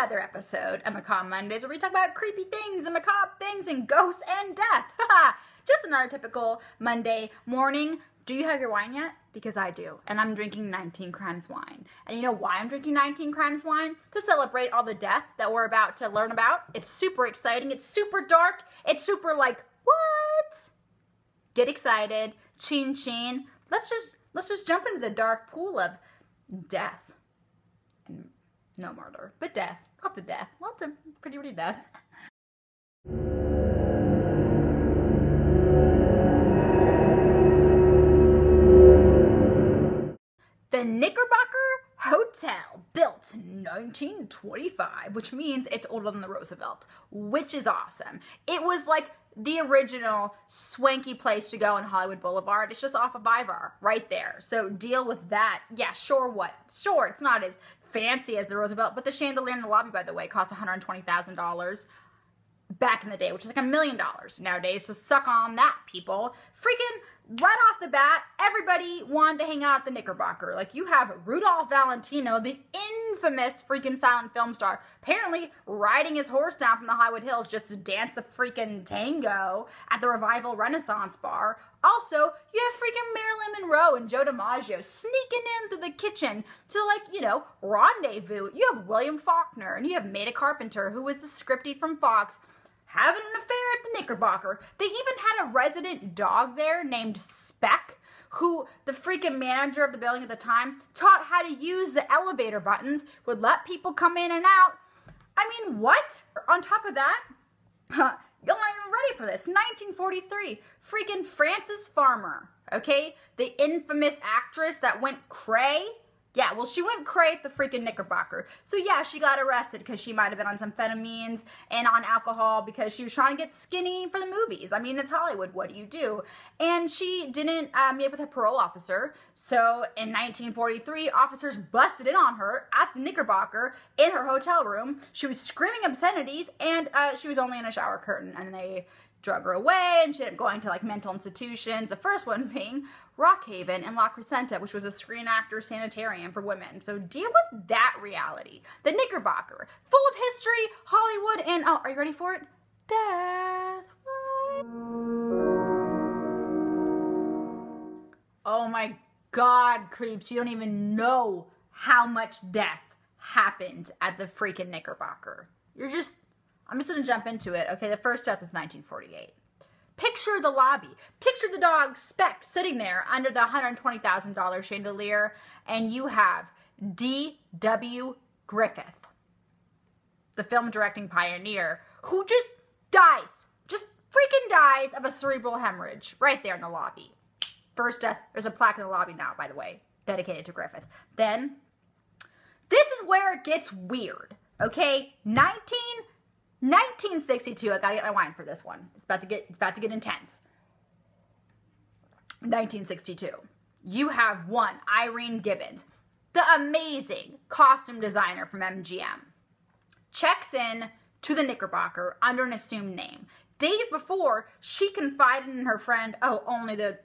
another episode of Macabre Mondays, where we talk about creepy things and macabre things and ghosts and death. Just another typical Monday morning. Do you have your wine yet? Because I do, and I'm drinking 19 Crimes wine. And you know why I'm drinking 19 Crimes wine? To celebrate all the death that we're about to learn about. It's super exciting. It's super dark. It's super like, what? Get excited. Chin chin. Let's just jump into the dark pool of death. And no murder, but death. Lots of death. Lots of pretty death. The Knickerbocker Hotel, built in 1925, which means it's older than the Roosevelt, which is awesome. It was like the original swanky place to go in Hollywood Boulevard. It's just off of Bivar, right there. So deal with that. Yeah, sure, what? Sure, it's not as fancy as the Roosevelt, but the chandelier in the lobby, by the way, cost $120,000 back in the day, which is like $1 million nowadays. So suck on that, people. Freaking right off the bat, everybody wanted to hang out at the Knickerbocker. Like, you have Rudolph Valentino, the infamous freaking silent film star, apparently riding his horse down from the Hollywood Hills just to dance the freaking tango at the Revival Renaissance Bar. Also, you have freaking Marilyn Monroe and Joe DiMaggio sneaking into the kitchen to, like, you know, rendezvous. You have William Faulkner, and you have Maida Carpenter, who was the scriptie from Fox, having an affair at the Knickerbocker. They even had a resident dog there named Speck, who the freaking manager of the building at the time taught how to use the elevator buttons, would let people come in and out. I mean, what? On top of that, you're not even ready for this. 1943, freaking Frances Farmer, okay? The infamous actress that went cray. Yeah, well, she went cray at the freaking Knickerbocker. So yeah, she got arrested because she might have been on some amphetamines and on alcohol because she was trying to get skinny for the movies. I mean, it's Hollywood. What do you do? And she didn't meet up with her parole officer. So in 1943, officers busted in on her at the Knickerbocker in her hotel room. She was screaming obscenities, and she was only in a shower curtain, and they drug her away, and she ended up going to like mental institutions. The first one being Rockhaven and La Crescenta, which was a Screen Actors Sanitarium for women. So deal with that reality. The Knickerbocker, full of history, Hollywood, and oh, are you ready for it? Death. What? Oh my God, creeps! You don't even know how much death happened at the freaking Knickerbocker. I'm just going to jump into it. Okay, the first death was 1948. Picture the lobby. Picture the dog Speck sitting there under the $120,000 chandelier, and you have D.W. Griffith, the film directing pioneer, who just dies. Just freaking dies of a cerebral hemorrhage right there in the lobby. First death. There's a plaque in the lobby now, by the way, dedicated to Griffith. Then, this is where it gets weird. Okay, 1962, I gotta get my wine for this one. It's about to get intense. 1962. You have one, Irene Gibbons, the amazing costume designer from MGM, checks in to the Knickerbocker under an assumed name. Days before, she confided in her friend, only the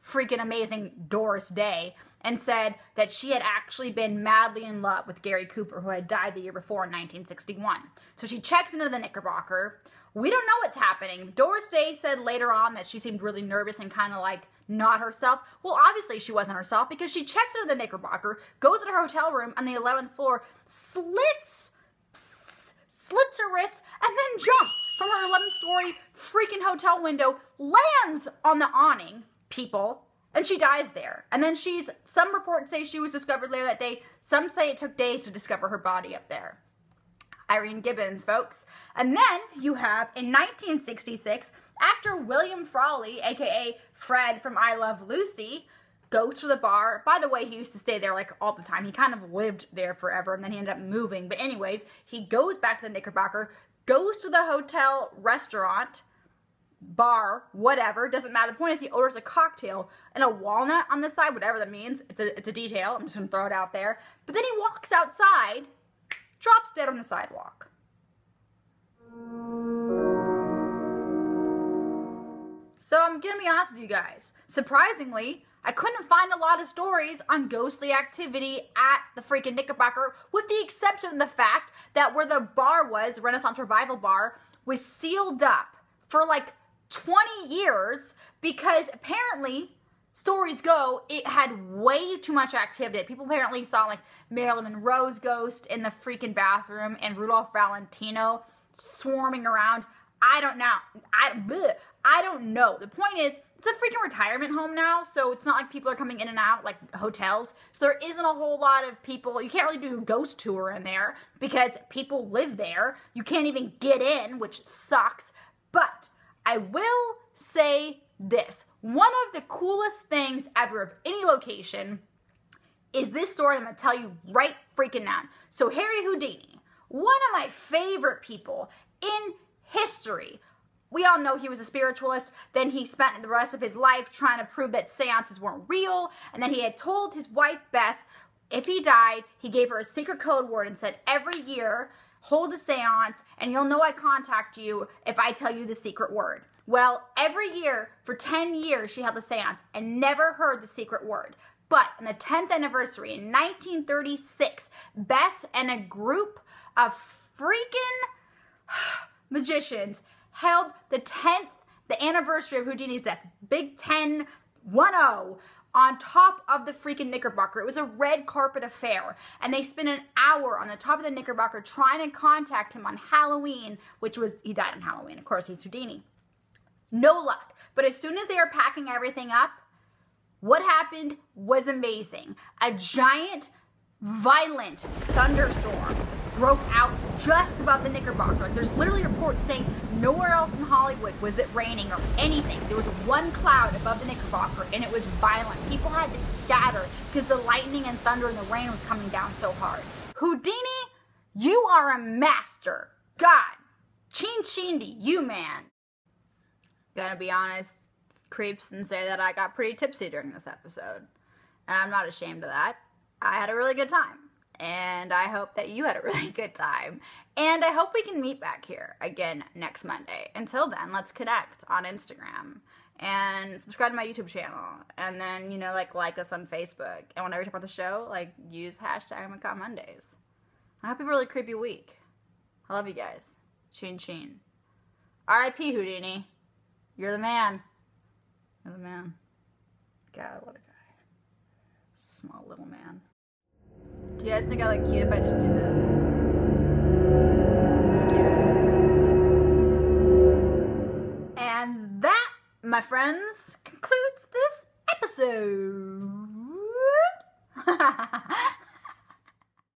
freaking amazing Doris Day, and said that she had actually been madly in love with Gary Cooper, who had died the year before in 1961. So she checks into the Knickerbocker. We don't know what's happening. Doris Day said later on that she seemed really nervous and kind of like not herself. Well, obviously she wasn't herself, because she checks into the Knickerbocker, goes to her hotel room on the 11th floor, slits her wrists, and then jumps from her 11th-story freaking hotel window, lands on the awning, people, and she dies there. And then some reports say she was discovered later that day. Some say it took days to discover her body up there. Irene Gibbons, folks. And then you have, in 1966, actor William Frawley, aka Fred from I Love Lucy, goes to the bar. By the way, he used to stay there like all the time. He kind of lived there forever, and then he ended up moving. But anyways, he goes back to the Knickerbocker, goes to the hotel restaurant, bar, whatever, doesn't matter. The point is he orders a cocktail and a walnut on the side, whatever that means. It's a detail. I'm just going to throw it out there. But then he walks outside, drops dead on the sidewalk. So I'm gonna be honest with you guys. Surprisingly, I couldn't find a lot of stories on ghostly activity at the freaking Knickerbocker, with the exception of the fact that where the bar was, the Renaissance Revival Bar, was sealed up for like 20 years because apparently, stories go, it had way too much activity. People apparently saw like Marilyn Monroe's ghost in the freaking bathroom and Rudolph Valentino swarming around. I don't know. I don't know. The point is, it's a freaking retirement home now, so it's not like people are coming in and out like hotels. So there isn't a whole lot of people. You can't really do a ghost tour in there because people live there. You can't even get in, which sucks. But I will say this. One of the coolest things ever of any location is this story I'm going to tell you right freaking now. So Harry Houdini, one of my favorite people in history. We all know he was a spiritualist. Then he spent the rest of his life trying to prove that seances weren't real. And then he had told his wife, Bess, if he died, he gave her a secret code word and said, every year, hold a seance and you'll know I contact you if I tell you the secret word. Well, every year for 10 years, she held a seance and never heard the secret word. But on the 10th anniversary in 1936, Bess and a group of freaking magicians held the anniversary of Houdini's death, Big 10-10, on top of the freaking Knickerbocker. It was a red carpet affair, and they spent an hour on the top of the Knickerbocker trying to contact him on Halloween, he died on Halloween, of course, he's Houdini. No luck. But as soon as they were packing everything up, what happened was amazing. A giant, violent thunderstorm broke out just above the Knickerbocker. Like, there's literally reports saying nowhere else in Hollywood was it raining or anything. There was one cloud above the Knickerbocker, and it was violent. People had to scatter because the lightning and thunder and the rain was coming down so hard. Houdini, you are a master. God, chin chin to you, man. Gonna be honest, creeps and say that I got pretty tipsy during this episode. And I'm not ashamed of that. I had a really good time. And I hope that you had a really good time. And I hope we can meet back here again next Monday. Until then, let's connect on Instagram. And subscribe to my YouTube channel. And then, like us on Facebook. And whenever you talk about the show, use hashtag Macabre Mondays. I hope you have a really creepy week. I love you guys. Chin chin. R.I.P. Houdini. You're the man. You're the man. God, what a guy. Small little man. Do you guys think I look cute if I just do this? Is this cute? And that, my friends, concludes this episode.